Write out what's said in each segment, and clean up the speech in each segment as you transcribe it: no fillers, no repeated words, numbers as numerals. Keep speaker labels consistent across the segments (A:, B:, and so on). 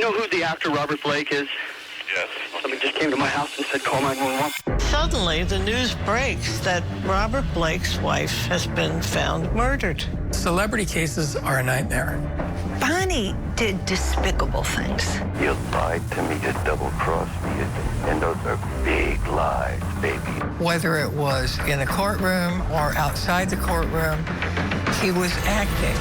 A: know who the actor Robert Blake is?
B: Yes.
A: Somebody just came to my house and said, call 911.
C: Suddenly, the news breaks that Robert Blake's wife has been found murdered.
D: Celebrity cases are a nightmare.
E: Bonnie did despicable things.
F: You lied to me, you double-crossed me, and those are big lies, baby.
D: Whether it was in the courtroom or outside the courtroom, he was acting.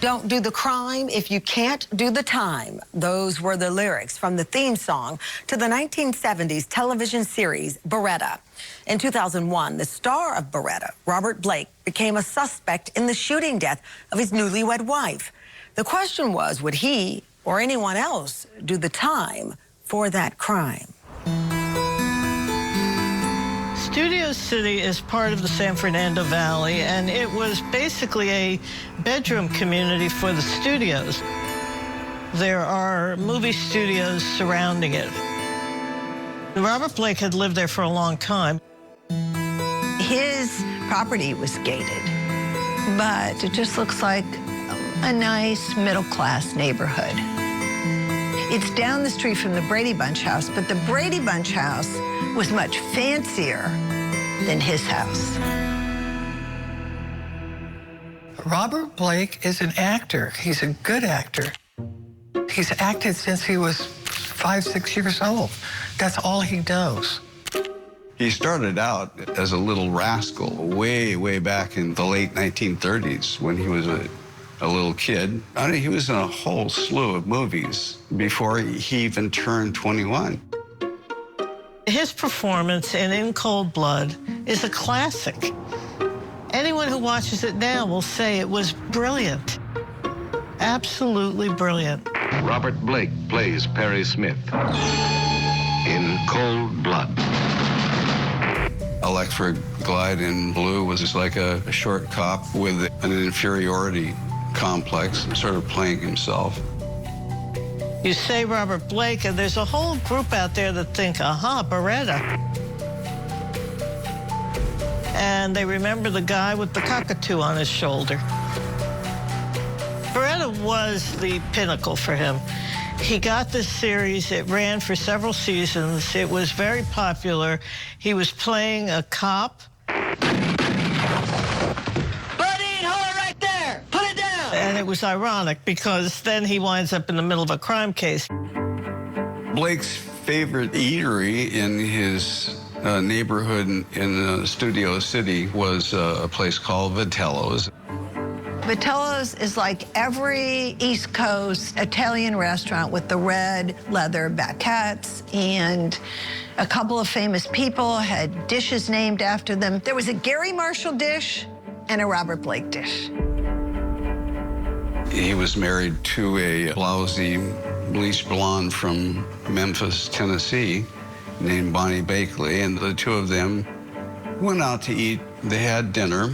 E: Don't do the crime if you can't do the time. Those were the lyrics from the theme song to the 1970s television series Baretta. In 2001, the star of Baretta, Robert Blake, became a suspect in the shooting death of his newlywed wife. The question was, would he or anyone else do the time for that crime?
C: Studio City is part of the San Fernando Valley, and it was basically a bedroom community for the studios. There are movie studios surrounding it. Robert Blake had lived there for a long time.
E: His property was gated, but it just looks like a nice middle-class neighborhood. It's down the street from the Brady Bunch house, but the Brady Bunch house was much fancier than his house.
D: Robert Blake is an actor. He's a good actor. He's acted since he was 5, 6 years old. That's all he knows.
G: He started out as a little rascal way, way back in the late 1930s when he was a little kid. I mean, he was in a whole slew of movies before he even turned 21.
C: His performance in Cold Blood is a classic. Anyone who watches it now will say it was brilliant. Absolutely brilliant.
H: Robert Blake plays Perry Smith in Cold Blood.
G: Electric Glide in Blue was just like a short cop with an inferiority complex, sort of playing himself.
C: You say Robert Blake, and there's a whole group out there that think, aha, Baretta. And they remember the guy with the cockatoo on his shoulder. Baretta was the pinnacle for him. He got this series. It ran for several seasons. It was very popular. He was playing a cop. And it was ironic because then he winds up in the middle of a crime case.
G: Blake's favorite eatery in his neighborhood in Studio City was a place called Vitello's.
E: Vitello's is like every East Coast Italian restaurant with the red leather baguettes, and a couple of famous people had dishes named after them. There was a Gary Marshall dish and a Robert Blake dish.
G: He was married to a blousy, bleached blonde from Memphis, Tennessee, named Bonny Bakley, and the two of them went out to eat. They had dinner,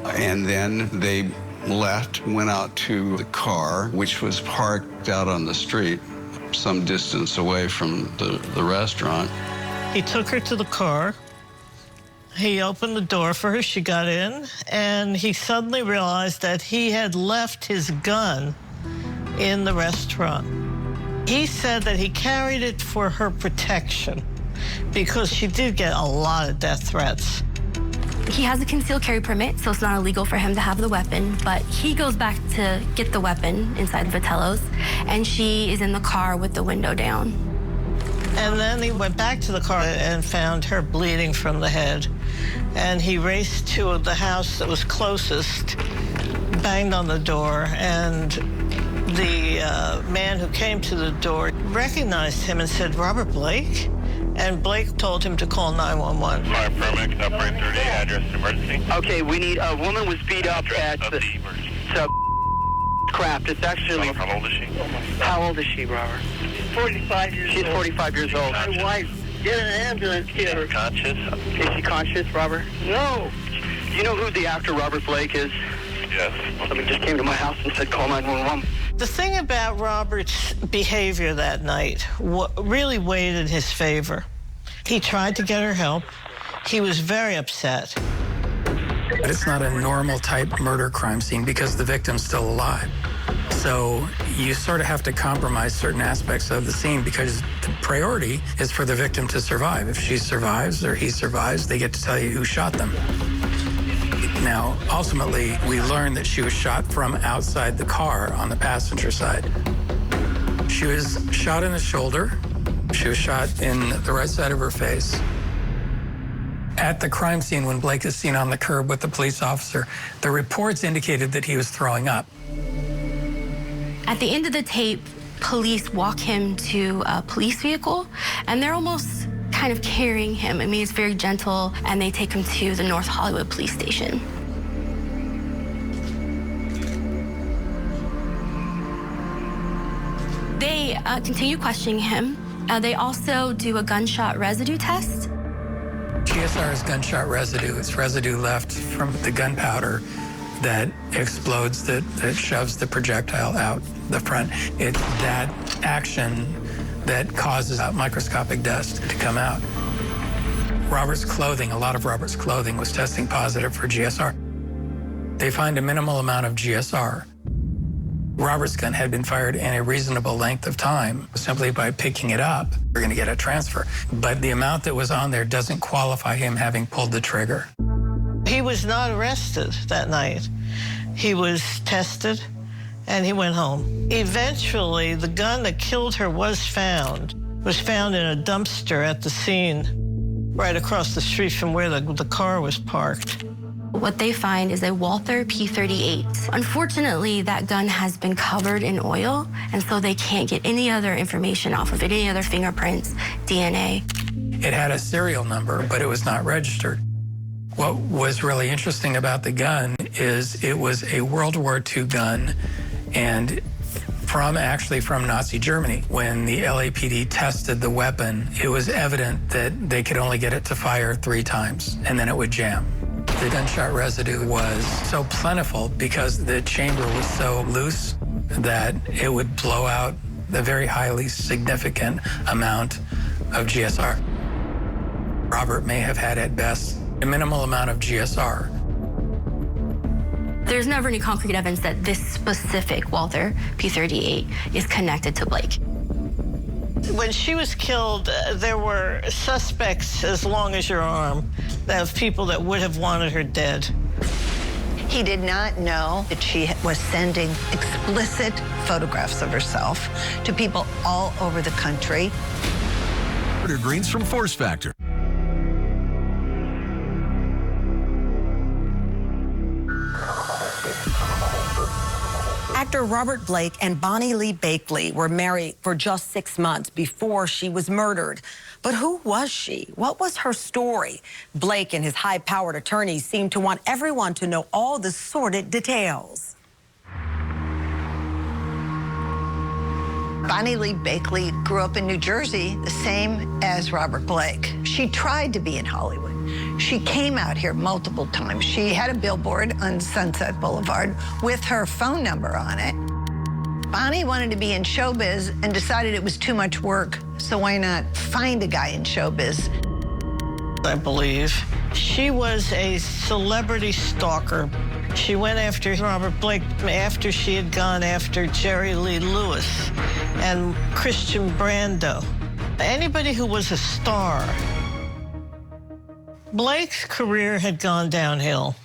G: and then they left, went out to the car, which was parked out on the street, some distance away from the restaurant.
C: He took her to the car. He opened the door for her. She got in, and he suddenly realized that he had left his gun in the restaurant. He said that he carried it for her protection because she did get a lot of death threats.
I: He has a concealed carry permit, so it's not illegal for him to have the weapon, but he goes back to get the weapon inside Vitello's, and she is in the car with the window down.
C: And then he went back to the car and found her bleeding from the head. And he raced to the house that was closest, banged on the door, and the man who came to the door recognized him and said, "Robert Blake?" And Blake told him to call 911.
B: Fire permit, upright 30, address emergency.
A: Okay, we need a woman was beat up at the Craft. It's actually.
B: How old is she?
A: How old is she, Robert?
E: 45 years old.
A: She's 45 years old.
E: My wife, get an ambulance, get her.
B: Conscious?
A: Is she conscious, Robert?
E: No.
A: Do you know who the actor Robert Blake is?
B: Yes.
A: Somebody just came to my house and said, call 911.
C: The thing about Robert's behavior that night really weighed in his favor. He tried to get her help. He was very upset.
D: But it's not a normal type murder crime scene because the victim's still alive. So you sort of have to compromise certain aspects of the scene because the priority is for the victim to survive. If she survives or he survives, they get to tell you who shot them. Now, ultimately, we learned that she was shot from outside the car on the passenger side. She was shot in the shoulder. She was shot in the right side of her face. At the crime scene, when Blake is seen on the curb with the police officer, the reports indicated that he was throwing up.
I: At the end of the tape, police walk him to a police vehicle, and they're almost kind of carrying him. I mean, it's very gentle, and they take him to the North Hollywood police station. They continue questioning him. They also do a gunshot residue test.
D: GSR is gunshot residue. It's residue left from the gunpowder that explodes, that shoves the projectile out the front. It's that action that causes microscopic dust to come out. Robert's clothing, a lot of Robert's clothing was testing positive for GSR. They find a minimal amount of GSR. Robert's gun had been fired in a reasonable length of time. Simply by picking it up, we're going to get a transfer. But the amount that was on there doesn't qualify him having pulled the trigger.
C: He was not arrested that night. He was tested, and he went home. Eventually, the gun that killed her was found in a dumpster at the scene, right across the street from where the car was parked.
I: What they find is a Walther P38. Unfortunately, that gun has been covered in oil, and so they can't get any other information off of it, any other fingerprints, DNA.
D: It had a serial number, but it was not registered. What was really interesting about the gun is it was a World War II gun, and actually from Nazi Germany. When the LAPD tested the weapon, it was evident that they could only get it to fire 3 times, and then it would jam. The gunshot residue was so plentiful because the chamber was so loose that it would blow out a very highly significant amount of GSR. Robert may have had at best a minimal amount of GSR.
I: There's never any concrete evidence that this specific Walther P38 is connected to Blake.
C: When she was killed, there were suspects as long as your arm of people that would have wanted her dead.
J: He did not know that she was sending explicit photographs of herself to people all over the country.
K: Greens from Force Factor.
E: Actor Robert Blake and Bonny Lee Bakley were married for just 6 months before she was murdered. But who was she? What was her story? Blake and his high-powered attorneys seemed to want everyone to know all the sordid details.
J: Bonny Lee Bakley grew up in New Jersey, the same as Robert Blake. She tried to be in Hollywood. She came out here multiple times. She had a billboard on Sunset Boulevard with her phone number on it. Bonny wanted to be in showbiz and decided it was too much work, so why not find a guy in showbiz?
C: I believe. She was a celebrity stalker. She went after Robert Blake after she had gone after Jerry Lee Lewis and Christian Brando. Anybody who was a star. Blake's career had gone downhill,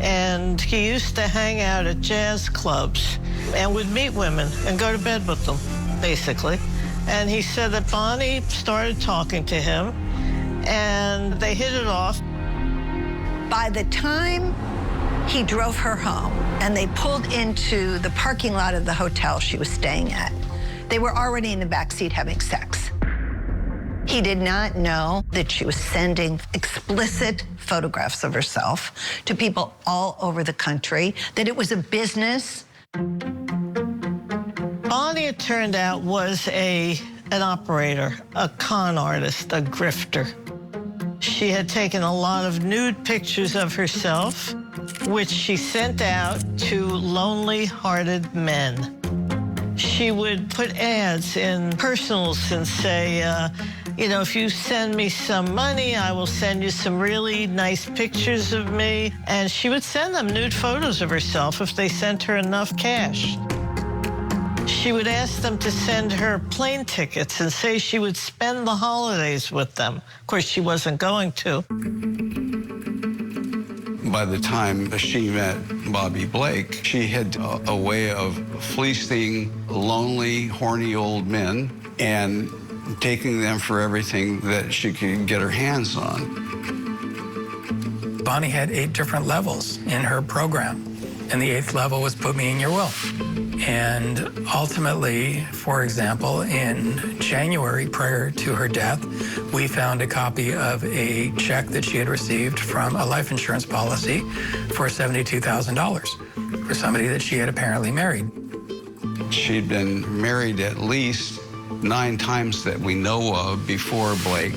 C: and he used to hang out at jazz clubs and would meet women and go to bed with them, basically. And he said that Bonny started talking to him, and they hit it off.
J: By the time he drove her home and they pulled into the parking lot of the hotel she was staying at, they were already in the backseat having sex. He did not know that she was sending explicit photographs of herself to people all over the country, that it was a business.
C: Bonny, it turned out, was an operator, a con artist, a grifter. She had taken a lot of nude pictures of herself, which she sent out to lonely-hearted men. She would put ads in personals and say, you know, if you send me some money, I will send you some really nice pictures of me. And she would send them nude photos of herself if they sent her enough cash. She would ask them to send her plane tickets and say she would spend the holidays with them. Of course, she wasn't going to.
G: By the time she met Bobby Blake, she had a way of fleecing lonely, horny old men and taking them for everything that she could get her hands on.
D: Bonnie had 8 different levels in her program, and the 8th level was put me in your will. And ultimately, for example, in January prior to her death, we found a copy of a check that she had received from a life insurance policy for $72,000 for somebody that she had apparently married.
G: She'd been married at least 9 times that we know of before Blake.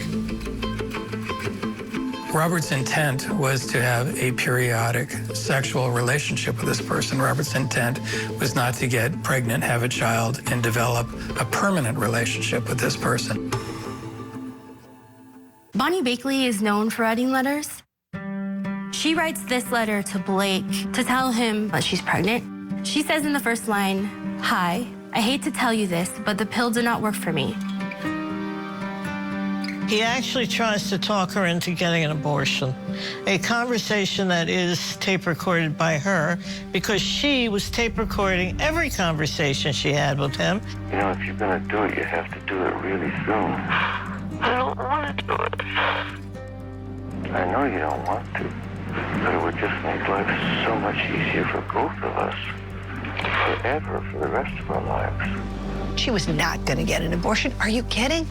D: Robert's intent was to have a periodic sexual relationship with this person. Robert's intent was not to get pregnant, have a child, and develop a permanent relationship with this person.
I: Bonny Bakley is known for writing letters. She writes this letter to Blake to tell him that she's pregnant. She says in the first line, "Hi, I hate to tell you this, but the pill did not work for me."
C: He actually tries to talk her into getting an abortion, a conversation that is tape recorded by her because she was tape recording every conversation she had with him.
F: You know, if you're gonna do it, you have to do it really soon.
A: I don't want to do it.
F: I know you don't want to, but it would just make life so much easier for both of us. Forever, for the rest of our lives.
J: She was not going to get an abortion. Are you kidding?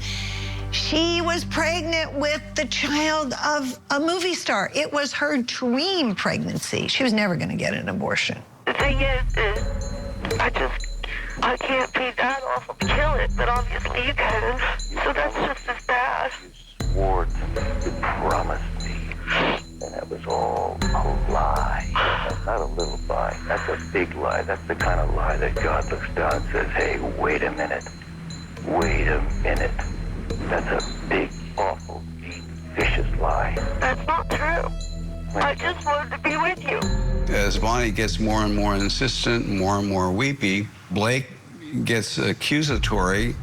J: She was pregnant with the child of a movie star. It was her dream pregnancy. She was never going to get an abortion.
A: The thing is I can't pay that off and kill it, but obviously you can. So that's just as bad.
F: You swore to me, you promised me, and that was all a lie. That's not a little lie. That's a big lie. That's the kind of lie that God looks down and says, hey, wait a minute. Wait a minute. That's a big, awful, deep, vicious lie.
A: That's not true. I just wanted to be with you.
G: As Bonnie gets more and more insistent, more and more weepy, Blake gets accusatory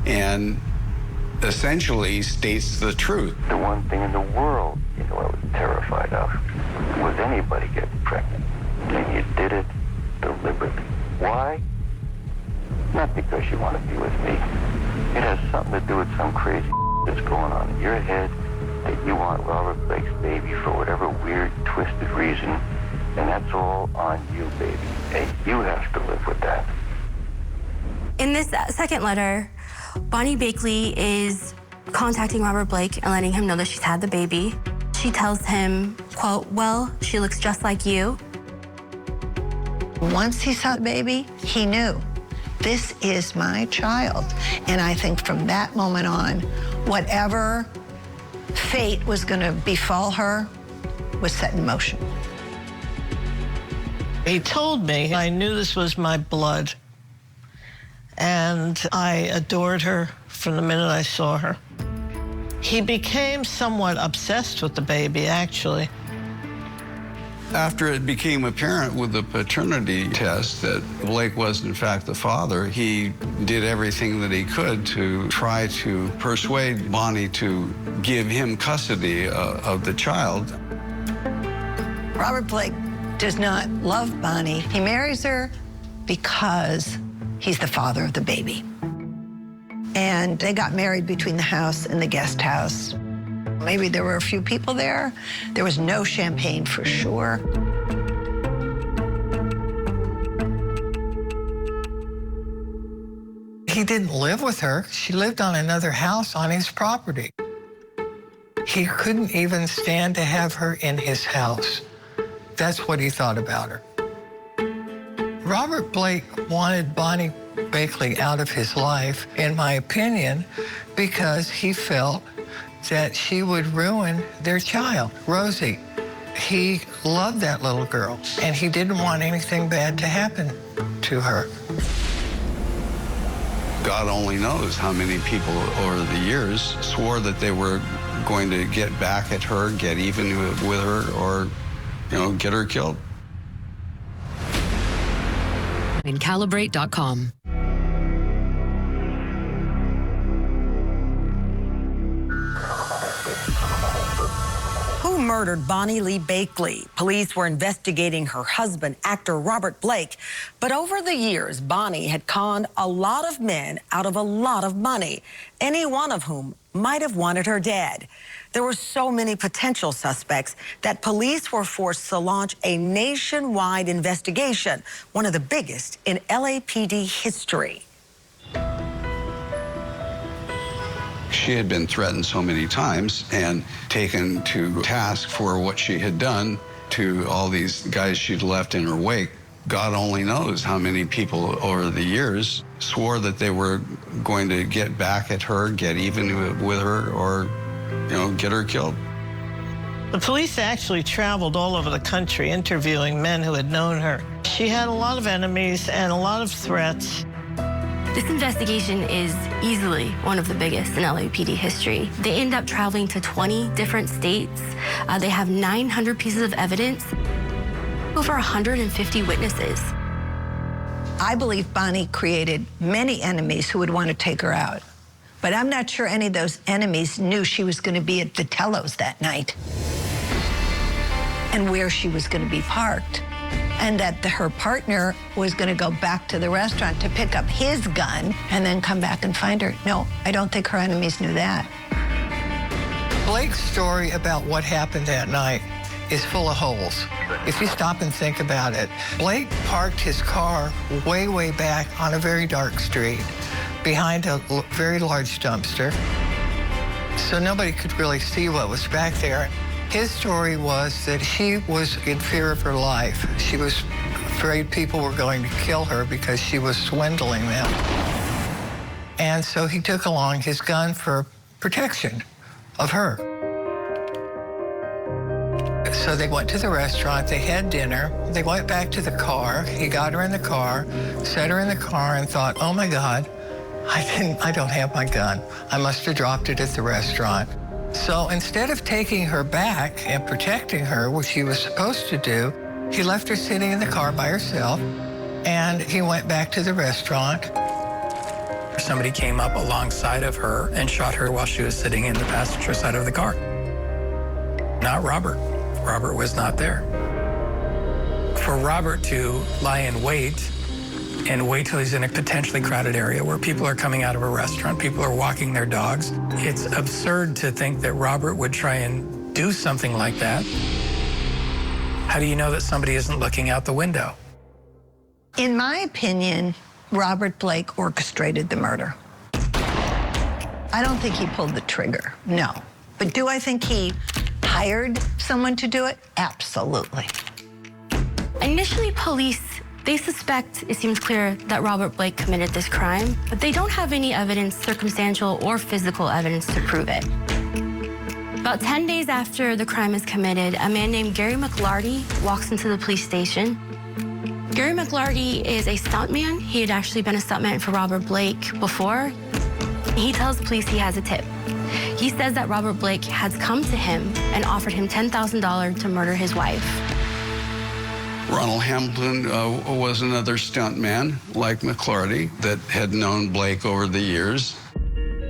G: and essentially states the truth.
F: The one thing in the world, you know, I was terrified of was anybody getting pregnant. And you did it deliberately. Why? Not because you want to be with me. It has something to do with some crazy that's going on in your head, that you want Robert Blake's baby for whatever weird, twisted reason, and that's all on you, baby. And you have to live with that.
I: In this second letter, Bonny Bakley is contacting Robert Blake and letting him know that she's had the baby. She tells him, quote, "Well, she looks just like you."
J: Once he saw the baby, he knew, this is my child. And I think from that moment on, whatever fate was going to befall her was set in motion.
C: He told me I knew this was my blood, and I adored her from the minute I saw her. He became somewhat obsessed with the baby, actually.
G: After it became apparent with the paternity test that Blake was in fact the father, he did everything that he could to try to persuade Bonnie to give him custody of the child.
J: Robert Blake does not love Bonnie. He marries her because he's the father of the baby. And they got married between the house and the guest house. Maybe there were a few people there. There was no champagne for sure.
L: He didn't live with her. She lived on another house on his property. He couldn't even stand to have her in his house. That's what he thought about her. Robert Blake wanted Bonny Bakley out of his life, in my opinion, because he felt that she would ruin their child, Rosie. He loved that little girl, and he didn't want anything bad to happen to her.
G: God only knows how many people over the years swore that they were going to get back at her, get even with her, or, get her killed.
M: And Calibrate.com.
E: Who murdered Bonny Lee Bakley? Police were investigating her husband, actor Robert Blake. But over the years, Bonny had conned a lot of men out of a lot of money, any one of whom might have wanted her dead. There were so many potential suspects that police were forced to launch a nationwide investigation, one of the biggest in LAPD history.
G: She had been threatened so many times and taken to task for what she had done to all these guys she'd left in her wake. God only knows how many people over the years swore that they were going to get back at her, get even with her, or, get her killed.
C: The police actually traveled all over the country interviewing men who had known her. She had a lot of enemies and a lot of threats.
I: This investigation is easily one of the biggest in LAPD history. They end up traveling to 20 different states. They have 900 pieces of evidence, over 150 witnesses.
J: I believe Bonny created many enemies who would want to take her out. But I'm not sure any of those enemies knew she was going to be at Vitello's that night and where she was going to be parked, and that her partner was going to go back to the restaurant to pick up his gun and then come back and find her. No, I don't think her enemies knew that.
L: Blake's story about what happened that night is full of holes. If you stop and think about it, Blake parked his car way, way back on a very dark street behind a very large dumpster, so nobody could really see what was back there. His story was that she was in fear of her life. She was afraid people were going to kill her because she was swindling them. And so he took along his gun for protection of her. So they went to the restaurant, they had dinner, they went back to the car, he got her in the car, set her in the car and thought, oh my God, I don't have my gun. I must have dropped it at the restaurant. So instead of taking her back and protecting her, which he was supposed to do, he left her sitting in the car by herself, and he went back to the restaurant.
D: Somebody came up alongside of her and shot her while she was sitting in the passenger side of the car. Not Robert. Robert was not there. For Robert to lie in wait and wait till he's in a potentially crowded area where people are coming out of a restaurant, people are walking their dogs. It's absurd to think that Robert would try and do something like that. How do you know that somebody isn't looking out the window?
J: In my opinion, Robert Blake orchestrated the murder. I don't think he pulled the trigger, no. But do I think he hired someone to do it? Absolutely.
I: Initially, police, they suspect, it seems clear, that Robert Blake committed this crime, but they don't have any evidence, circumstantial or physical evidence, to prove it. About 10 days after the crime is committed, a man named Gary McLarty walks into the police station. Gary McLarty is a stuntman. He had actually been a stuntman for Robert Blake before. He tells the police he has a tip. He says that Robert Blake has come to him and offered him $10,000 to murder his wife.
G: Ronald Hamilton was another stuntman, like McLarty, that had known Blake over the years.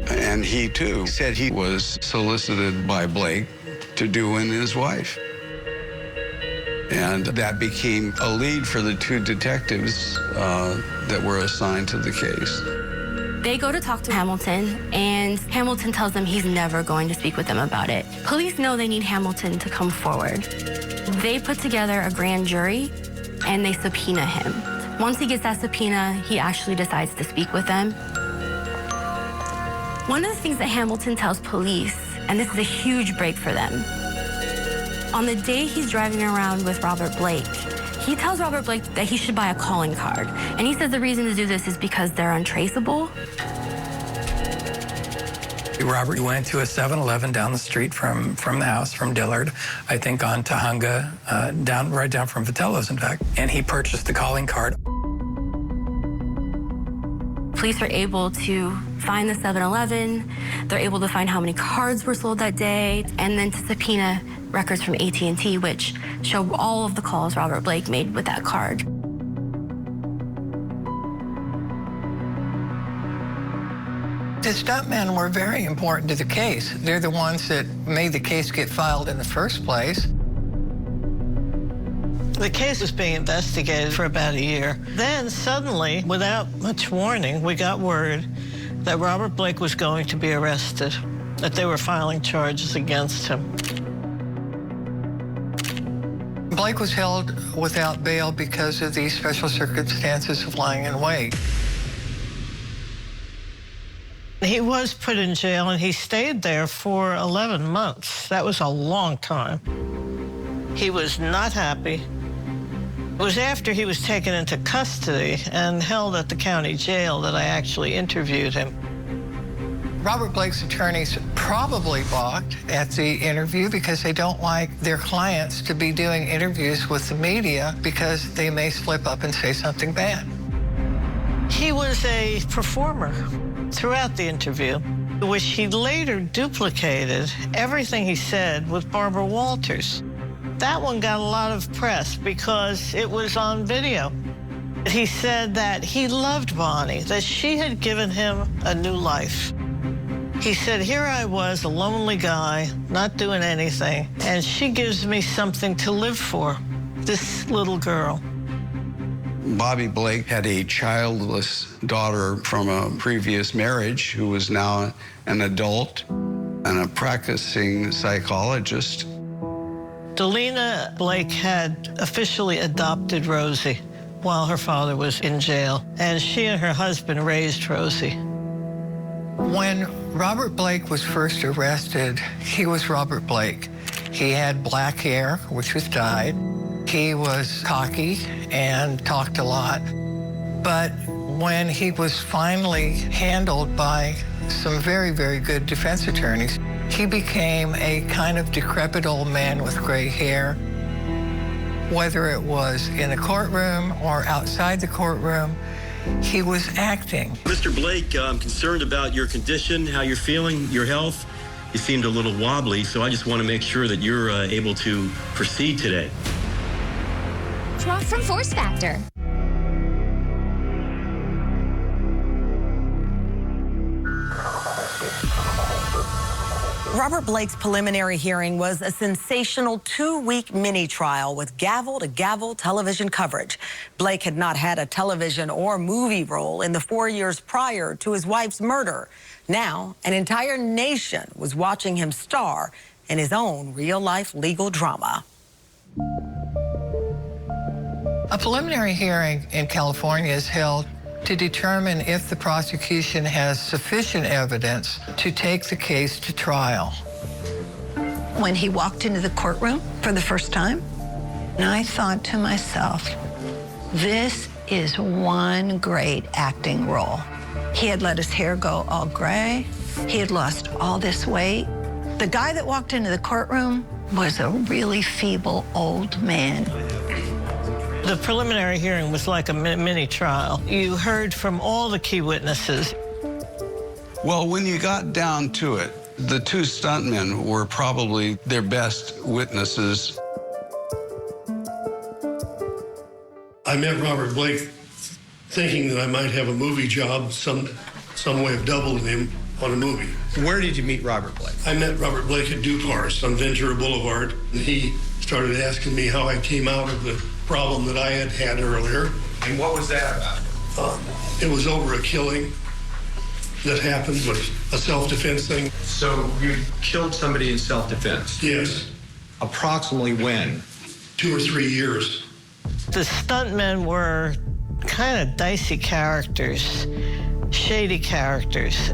G: And he, too, said he was solicited by Blake to do in his wife. And that became a lead for the two detectives that were assigned to the case.
I: They go to talk to Hamilton, and Hamilton tells them he's never going to speak with them about it. Police know they need Hamilton to come forward. They put together a grand jury, and they subpoena him. Once he gets that subpoena, he actually decides to speak with them. One of the things that Hamilton tells police, and this is a huge break for them, on the day he's driving around with Robert Blake, he tells Robert Blake that he should buy a calling card. And he says the reason to do this is because they're untraceable.
D: Robert went to a 7-Eleven down the street from the house, from Dillard, I think on Tahunga, right down from Vitello's, in fact, and he purchased the calling card.
I: police are able to find the 7-Eleven, they're able to find how many cards were sold that day, and then to subpoena records from AT&T, which show all of the calls Robert Blake made with that card.
L: The stuntmen were very important to the case. They're the ones that made the case get filed in the first place.
C: The case was being investigated for about a year. Then suddenly, without much warning, we got word that Robert Blake was going to be arrested, that they were filing charges against him.
L: Blake was held without bail because of the special circumstances of lying in wait.
C: He was put in jail, and he stayed there for 11 months. That was a long time. He was not happy. It was after he was taken into custody and held at the county jail that I actually interviewed him.
L: Robert Blake's attorneys probably balked at the interview because they don't like their clients to be doing interviews with the media because they may slip up and say something bad.
C: He was a performer throughout the interview, which he later duplicated everything he said with Barbara Walters. That one got a lot of press because it was on video. He said that he loved Bonnie, that she had given him a new life. He said, here I was, a lonely guy, not doing anything, and she gives me something to live for, this little girl.
G: Bobby Blake had a childless daughter from a previous marriage who was now an adult and a practicing psychologist.
C: Delina Blake had officially adopted Rosie while her father was in jail, and she and her husband raised Rosie.
L: When Robert Blake was first arrested, he was Robert Blake. He had black hair, which was dyed. He was cocky and talked a lot. But when he was finally handled by some very, very good defense attorneys, he became a kind of decrepit old man with gray hair. Whether it was in the courtroom or outside the courtroom, he was acting.
N: Mr. Blake, I'm concerned about your condition, how you're feeling, your health. You seemed a little wobbly, so I just want to make sure that you're able to proceed today.
O: Draw from Force Factor.
E: Robert Blake's preliminary hearing was a sensational 2-week mini trial with gavel-to-gavel television coverage. Blake had not had a television or movie role in the 4 years prior to his wife's murder. Now, an entire nation was watching him star in his own real-life legal drama.
L: A preliminary hearing in California is held to determine if the prosecution has sufficient evidence to take the case to trial.
J: When he walked into the courtroom for the first time, I thought to myself, this is one great acting role. He had let his hair go all gray. He had lost all this weight. The guy that walked into the courtroom was a really feeble old man.
C: The preliminary hearing was like a mini trial. You heard from all the key witnesses.
G: Well, when you got down to it, the two stuntmen were probably their best witnesses.
P: I met Robert Blake thinking that I might have a movie job, some way of doubling him on a movie.
Q: Where did you meet Robert Blake?
P: I met Robert Blake at Dupars on Ventura Boulevard, and he started asking me how I came out of the problem that I had had earlier.
Q: And what was that about?
P: It was over a killing that happened, was a self-defense thing.
Q: So you killed somebody in self-defense?
P: Yes.
Q: Approximately when?
P: 2 or 3 years.
C: The stuntmen were kind of dicey characters, shady characters.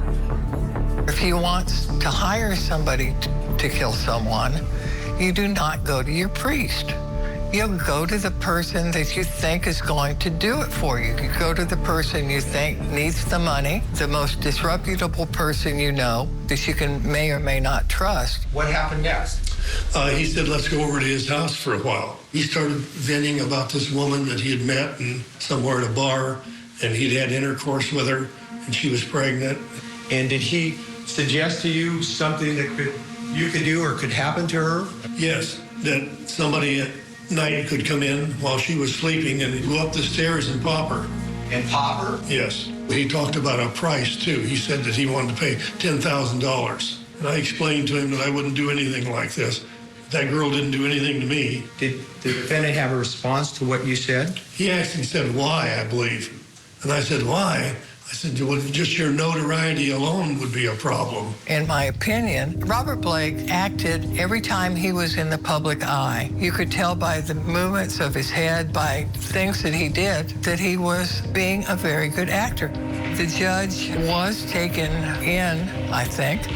L: If he wants to hire somebody to kill someone, you do not go to your priest. You go to the person that you think is going to do it for you. You go to the person you think needs the money, the most disreputable person you know that you may or may not trust.
Q: What happened next?
P: He said, let's go over to his house for a while. He started venting about this woman that he had met somewhere at a bar, and he'd had intercourse with her and she was pregnant.
Q: And did he suggest to you something that you could do or could happen to her?
P: Yes, that somebody at night could come in while she was sleeping and go up the stairs and pop her.
Q: And pop her?
P: Yes. He talked about a price, too. He said that he wanted to pay $10,000. And I explained to him that I wouldn't do anything like this. That girl didn't do anything to me.
Q: Did the defendant have a response to what you said?
P: He actually said, why, I believe. And I said, why? I said, well, just your notoriety alone would be a problem.
L: In my opinion, Robert Blake acted every time he was in the public eye. You could tell by the movements of his head, by things that he did, that he was being a very good actor. The judge was taken in, I think,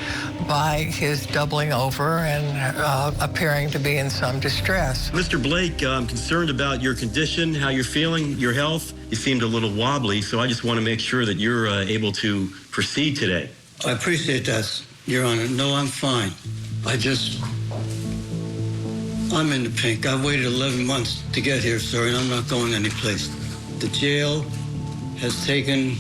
L: by his doubling over and appearing to be in some distress.
N: Mr. Blake, I'm concerned about your condition, how you're feeling, your health. You seemed a little wobbly, so I just want to make sure that you're able to proceed today.
R: I appreciate that, Your Honor. No, I'm fine. I'm in the pink. I've waited 11 months to get here, sir, and I'm not going anyplace. The jail has taken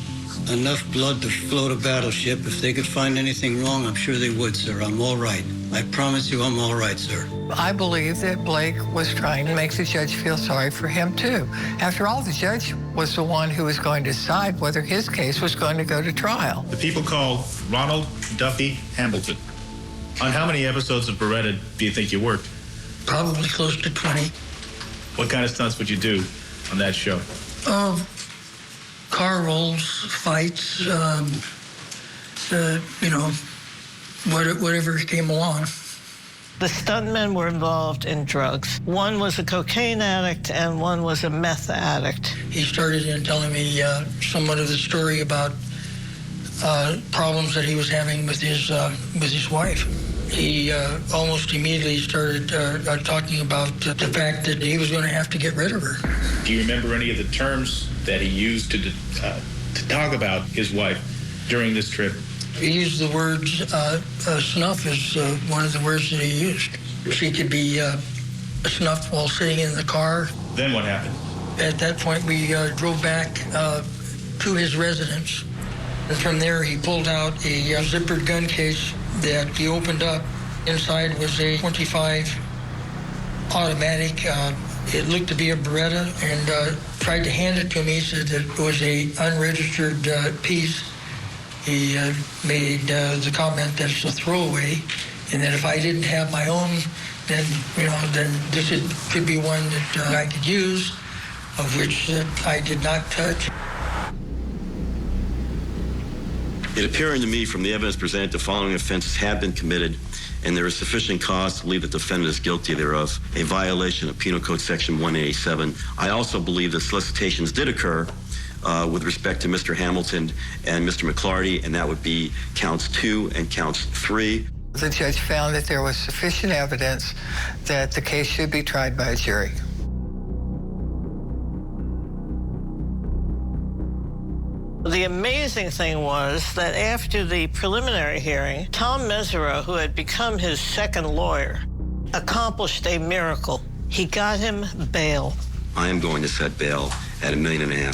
R: enough blood to float a battleship. If they could find anything wrong, I'm sure they would, sir. I'm all right. I promise you I'm all right, sir.
L: I believe that Blake was trying to make the judge feel sorry for him, too. After all, the judge was the one who was going to decide whether his case was going to go to trial.
S: The people called Ronald Duffy Hamilton. On how many episodes of Baretta do you think you worked?
T: Probably close to 20.
S: What kind of stunts would you do on that show?
T: Car rolls, fights, whatever came along.
C: The stuntmen were involved in drugs. One was a cocaine addict and one was a meth addict.
T: He started in telling me somewhat of the story about problems that he was having with his wife. He almost immediately started talking about the fact that he was going to have to get rid of her.
S: Do you remember any of the terms that he used to talk about his wife during this trip?
T: He used the words snuff as one of the words that he used. She could be snuffed while sitting in the car.
S: Then what happened?
T: At that point, we drove back to his residence. And from there, he pulled out a zippered gun case that he opened up. Inside was a .25 automatic. It looked to be a Baretta, and tried to hand it to me. He said that it was a unregistered piece. He made the comment that it's a throwaway, and that if I didn't have my own, then this could be one that I could use, of which I did not touch.
N: It appearing to me from the evidence presented the following offenses have been committed, and there is sufficient cause to believe that the defendant is guilty thereof, a violation of Penal Code Section 187. I also believe that solicitations did occur with respect to Mr. Hamilton and Mr. McClarty, and that would be counts 2 and counts 3.
L: The judge found that there was sufficient evidence that the case should be tried by a jury.
C: The amazing thing was that after the preliminary hearing, Tom Mesereau, who had become his second lawyer, accomplished a miracle. He got him bail.
N: I am going to set bail at $1.5 million.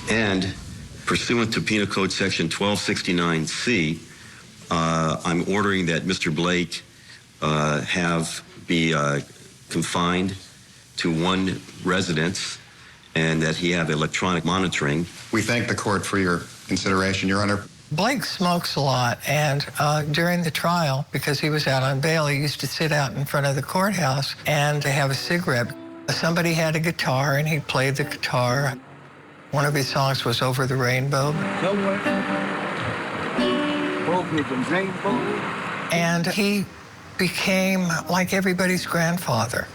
N: And pursuant to Penal Code Section 1269C, I'm ordering that Mr. Blake be confined to one residence and that he have electronic monitoring.
U: We thank the court for your consideration, Your Honor.
L: Blake smokes a lot, and during the trial, because he was out on bail, he used to sit out in front of the courthouse and have a cigarette. Somebody had a guitar, and he played the guitar. One of his songs was Over the Rainbow. And he became like everybody's grandfather.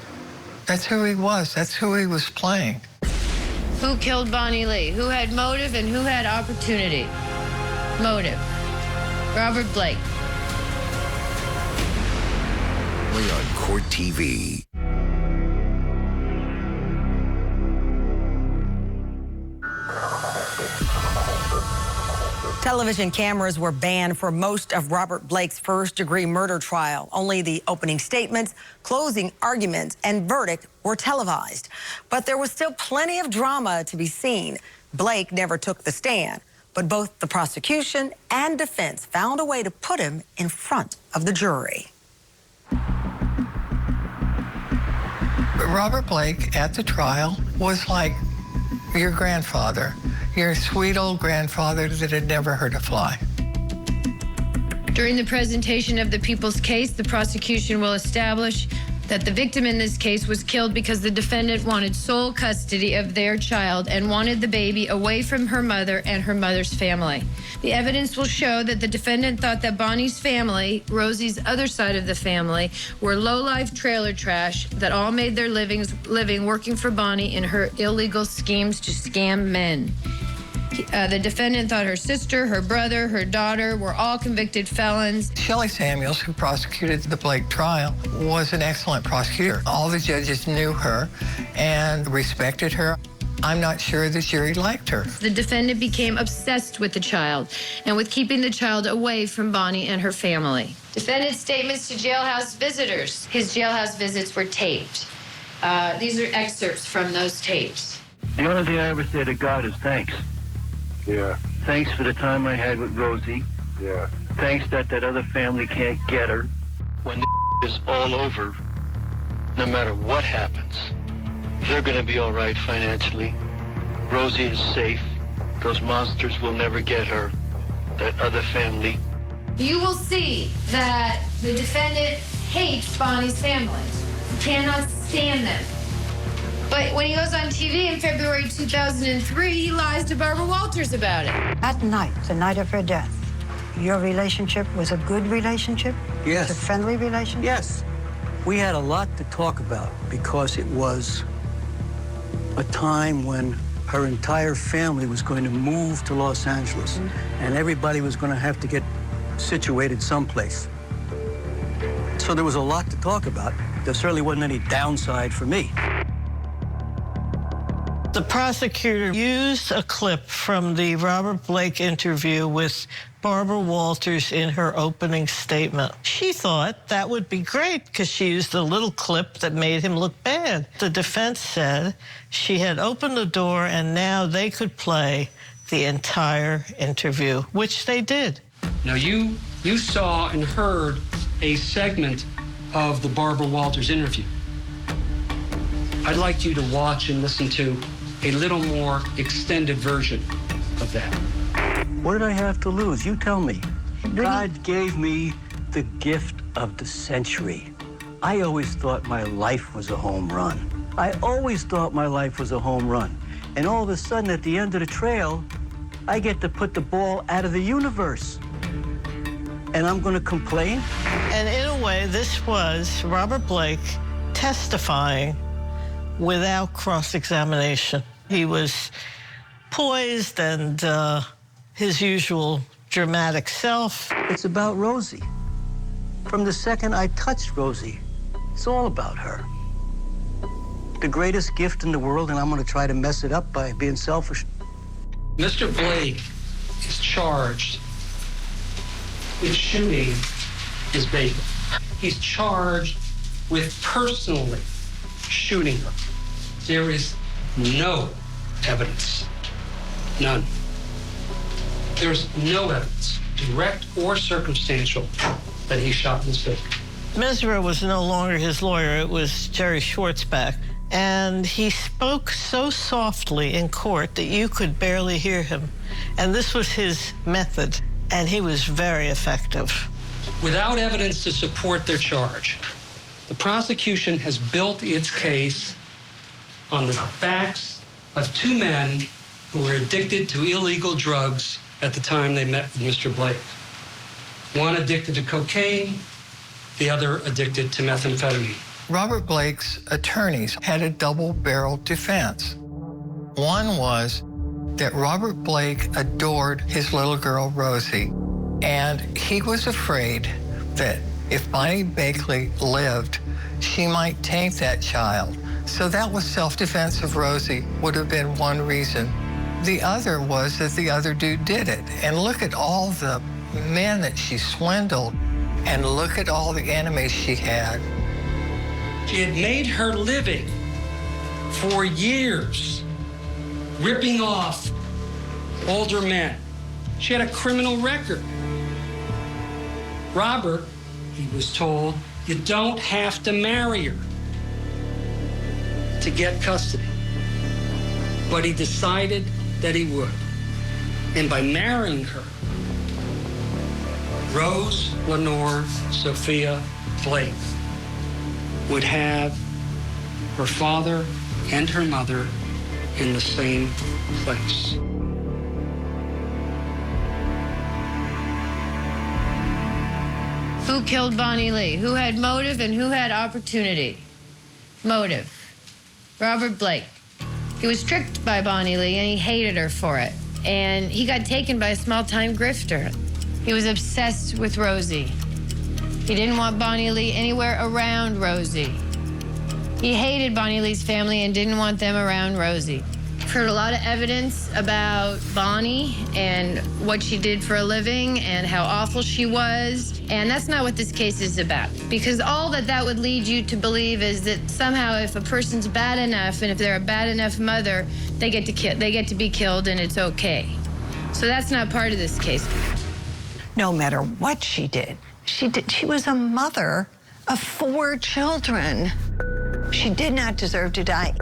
L: That's who he was. That's who he was playing.
V: Who killed Bonny Lee? Who had motive and who had opportunity? Motive. Robert Blake.
W: Only on Court TV.
E: Television cameras were banned for most of Robert Blake's first-degree murder trial. Only the opening statements, closing arguments, and verdict were televised. But there was still plenty of drama to be seen. Blake never took the stand, but both the prosecution and defense found a way to put him in front of the jury.
L: Robert Blake at the trial was like your grandfather, your sweet old grandfather that had never hurt a fly.
V: During the presentation of the people's case, the prosecution will establish that the victim in this case was killed because the defendant wanted sole custody of their child and wanted the baby away from her mother and her mother's family. The evidence will show that the defendant thought that Bonnie's family, Rosie's other side of the family, were low-life trailer trash that all made their living working for Bonnie in her illegal schemes to scam men. The defendant thought her sister, her brother, her daughter were all convicted felons.
L: Shelley Samuels, who prosecuted the Blake trial, was an excellent prosecutor. All the judges knew her and respected her. I'm not sure the jury liked her.
V: The defendant became obsessed with the child and with keeping the child away from Bonnie and her family. Defendant's statements to jailhouse visitors. His jailhouse visits were taped. These are excerpts from those tapes.
F: The only thing I ever say to God is thanks. Yeah. Thanks for the time I had with Rosie. Yeah. Thanks that other family can't get her. When the is all over, no matter what happens, they're gonna be all right financially. Rosie is safe. Those monsters will never get her. That other family.
V: You will see that the defendant hates Bonnie's family. He cannot stand them. But when he goes on TV in February 2003, he lies to Barbara Walters about it.
B: That night, the night of her death, your relationship was a good relationship?
R: Yes.
B: A friendly relationship?
R: Yes. We had a lot to talk about because it was a time when her entire family was going to move to Los Angeles, and everybody was going to have to get situated someplace. So there was a lot to talk about. There certainly wasn't any downside for me.
C: The prosecutor used a clip from the Robert Blake interview with Barbara Walters in her opening statement. She thought that would be great because she used a little clip that made him look bad. The defense said she had opened the door and now they could play the entire interview, which they did.
H: Now, you saw and heard a segment of the Barbara Walters interview. I'd like you to watch and listen to a little more extended version of that.
R: What did I have to lose? You tell me. God gave me the gift of the century. I always thought my life was a home run. I always thought my life was a home run. And all of a sudden, at the end of the trail, I get to put the ball out of the universe. And I'm going to complain?
C: And in a way, this was Robert Blake testifying without cross-examination. He was poised and his usual dramatic self.
R: It's about Rosie. From the second I touched Rosie, it's all about her. The greatest gift in the world, and I'm going to try to mess it up by being selfish.
H: Mr. Blake is charged with shooting his baby. He's charged with personally shooting her. There is no evidence, none. There's no evidence, direct or circumstantial, that he shot Ms. Baker.
C: Mesra was no longer his lawyer, it was Jerry Schwartzbach. And he spoke so softly in court that you could barely hear him. And this was his method, and he was very effective.
H: Without evidence to support their charge, the prosecution has built its case on the facts of two men who were addicted to illegal drugs at the time they met with Mr. Blake. One addicted to cocaine, the other addicted to methamphetamine.
L: Robert Blake's attorneys had a double-barreled defense. One was that Robert Blake adored his little girl, Rosie, and he was afraid that if Bonny Bakley lived, she might taint that child. So that was self-defense of Rosie, would have been one reason The other was that the other dude did it. And look at all the men that she swindled, and look at all the enemies she had.
H: She had made her living for years ripping off older men. She had a criminal record. Robert, he was told, you don't have to marry her to get custody. But he decided that he would. And by marrying her, Rose Lenore Sophia Blake would have her father and her mother in the same place.
V: Who killed Bonny Lee? Who had motive and who had opportunity? Motive. Robert Blake. He was tricked by Bonny Lee and he hated her for it. And he got taken by a small-time grifter. He was obsessed with Rosie. He didn't want Bonny Lee anywhere around Rosie. He hated Bonny Lee's family and didn't want them around Rosie. I've heard a lot of evidence about Bonnie and what she did for a living and how awful she was. And that's not what this case is about. Because all that would lead you to believe is that somehow if a person's bad enough and if they're a bad enough mother, they get to be killed and it's okay. So that's not part of this case.
J: No matter what she did, she was a mother of 4 children. She did not deserve to die.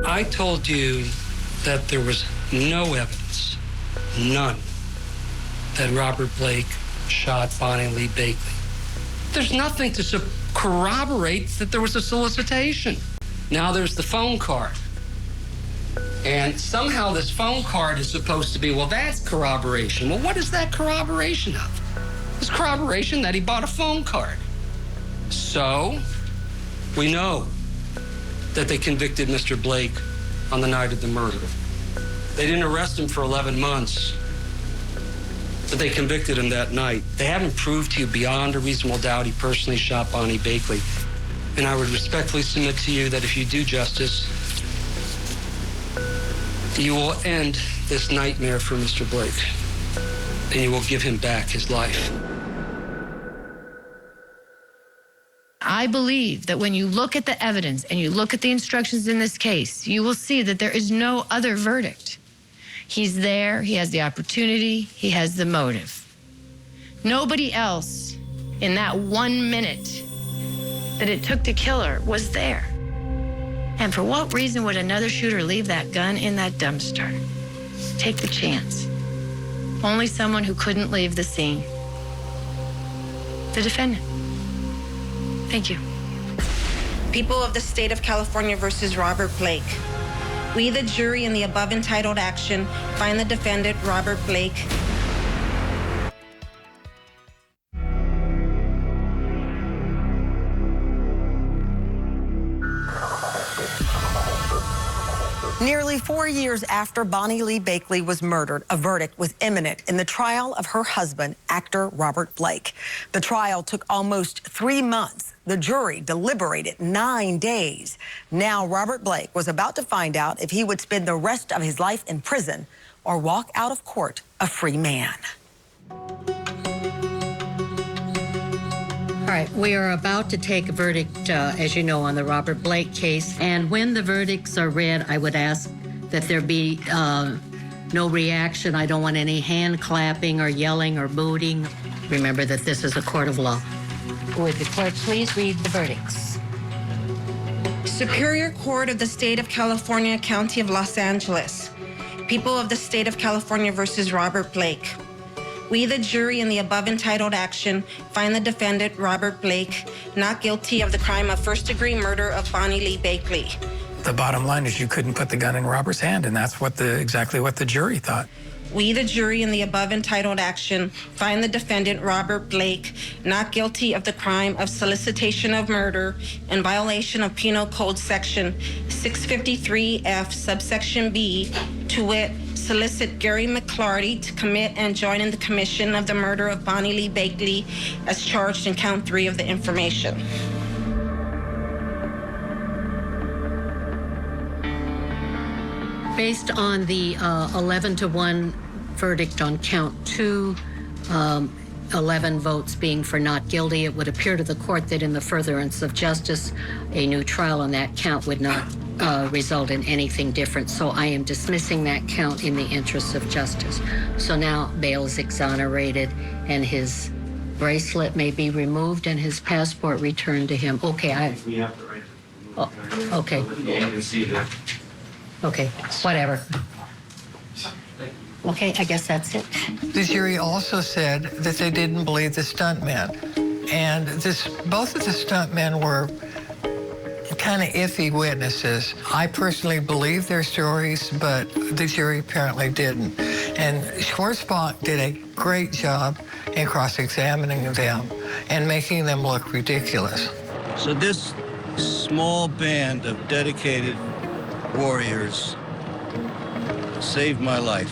H: I told you that there was no evidence, none, that Robert Blake shot Bonny Lee Bakley. There's nothing to corroborate that there was a solicitation. Now there's the phone card. And somehow this phone card is supposed to be, well, that's corroboration. Well, what is that corroboration of? It's corroboration that he bought a phone card. So, we know that they convicted Mr. Blake on the night of the murder. They didn't arrest him for 11 months, but they convicted him that night. They haven't proved to you beyond a reasonable doubt he personally shot Bonny Bakley. And I would respectfully submit to you that if you do justice, you will end this nightmare for Mr. Blake, and you will give him back his life.
V: I believe that when you look at the evidence and you look at the instructions in this case, you will see that there is no other verdict. He's there, he has the opportunity, he has the motive. Nobody else in that 1 minute that it took to kill her was there. And for what reason would another shooter leave that gun in that dumpster? Take the chance. Only someone who couldn't leave the scene. The defendant. Thank you.
A: People of the State of California versus Robert Blake. We, the jury in the above entitled action, find the defendant, Robert Blake,
E: Nearly 4 years after Bonny Lee Bakley was murdered, a verdict was imminent in the trial of her husband, actor Robert Blake. The trial took almost 3 months. The jury deliberated 9 days. Now Robert Blake was about to find out if he would spend the rest of his life in prison or walk out of court a free man.
K: All right, we are about to take a verdict, as you know, on the Robert Blake case. And when the verdicts are read, I would ask that there be no reaction. I don't want any hand clapping or yelling or booting. Remember that this is a court of law. Would the clerk please read the verdicts?
A: Superior Court of the State of California, County of Los Angeles. People of the State of California versus Robert Blake. We, the jury in the above entitled action, find the defendant, Robert Blake, not guilty of the crime of first-degree murder of Bonny Lee Bakley.
D: The bottom line is you couldn't put the gun in Robert's hand, and that's exactly what the jury thought.
A: We, the jury in the above entitled action, find the defendant, Robert Blake, not guilty of the crime of solicitation of murder in violation of Penal Code Section 653F, subsection B, to wit, solicit Gary McClarty to commit and join in the commission of the murder of Bonny Lee Bakley as charged in count 3 of the information.
K: Based on the 11-1 verdict on count 2, 11 votes being for not guilty, it would appear to the court that in the furtherance of justice, a new trial on that count would not result in anything different. So I am dismissing that count in the interest of justice. So now bail is exonerated and his bracelet may be removed and his passport returned to him. Okay,
I: We have the right to remove
K: oh, okay. Okay, whatever. Okay, I guess that's it.
L: The jury also said that they didn't believe the stuntmen. And both of the stuntmen were kind of iffy witnesses. I personally believe their stories, but the jury apparently didn't. And Schwarzbach did a great job in cross-examining them and making them look ridiculous.
R: So this small band of dedicated warriors saved my life.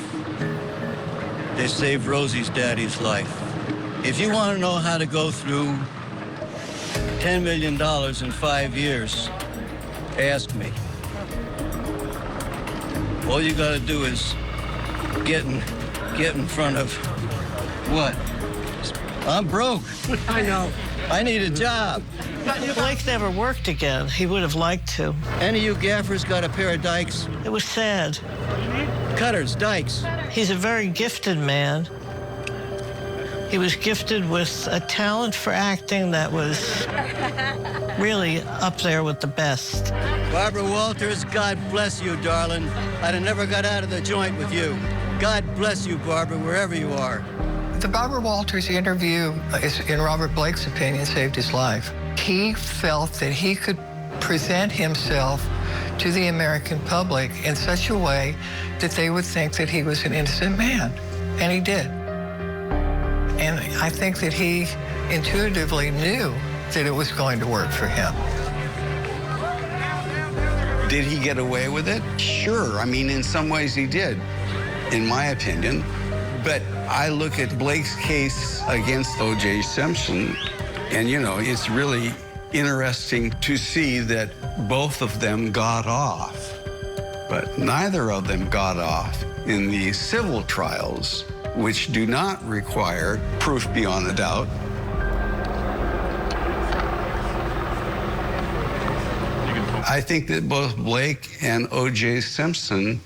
R: They saved Rosie's daddy's life. If you want to know how to go through $10 million in 5 years, ask me. All you got to do is get in front of what? I'm broke.
C: I know.
R: I need a job.
C: Blake never worked again. He would have liked to.
R: Any of you gaffers got a pair of dikes?
C: It was sad.
R: Cutters, dikes.
C: He's a very gifted man. He was gifted with a talent for acting that was really up there with the best.
R: Barbara Walters, God bless you, darling. I'd have never got out of the joint with you. God bless you, Barbara, wherever you are.
L: The Barbara Walters interview, in Robert Blake's opinion, saved his life. He felt that he could present himself to the American public in such a way that they would think that he was an innocent man, and he did. And I think that he intuitively knew that it was going to work for him.
G: Did he get away with it? Sure. I mean, in some ways he did, in my opinion. But I look at Blake's case against O.J. Simpson, and, you know, it's really interesting to see that both of them got off. But neither of them got off in the civil trials, which do not require proof beyond a doubt. I think that both Blake and O.J. Simpson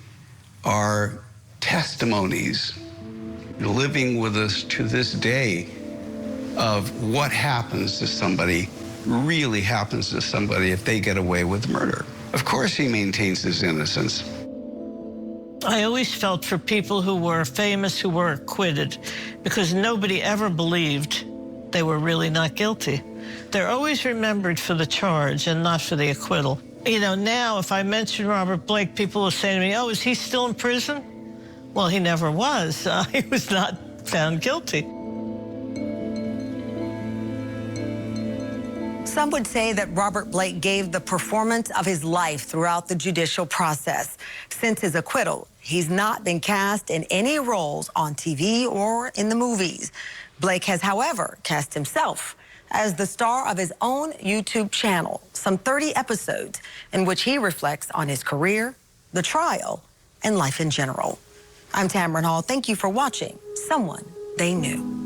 G: are testimonies living with us to this day of what happens to somebody, really happens to somebody if they get away with murder. Of course he maintains his innocence.
C: I always felt for people who were famous, who were acquitted, because nobody ever believed they were really not guilty. They're always remembered for the charge and not for the acquittal. You know, now if I mention Robert Blake, people will say to me, oh, is he still in prison? Well, he never was. He was not found guilty.
E: Some would say that Robert Blake gave the performance of his life throughout the judicial process. Since his acquittal, he's not been cast in any roles on TV or in the movies. Blake has, however, cast himself as the star of his own YouTube channel, some 30 episodes in which he reflects on his career, the trial, and life in general. I'm Tamron Hall. Thank you for watching Someone They Knew.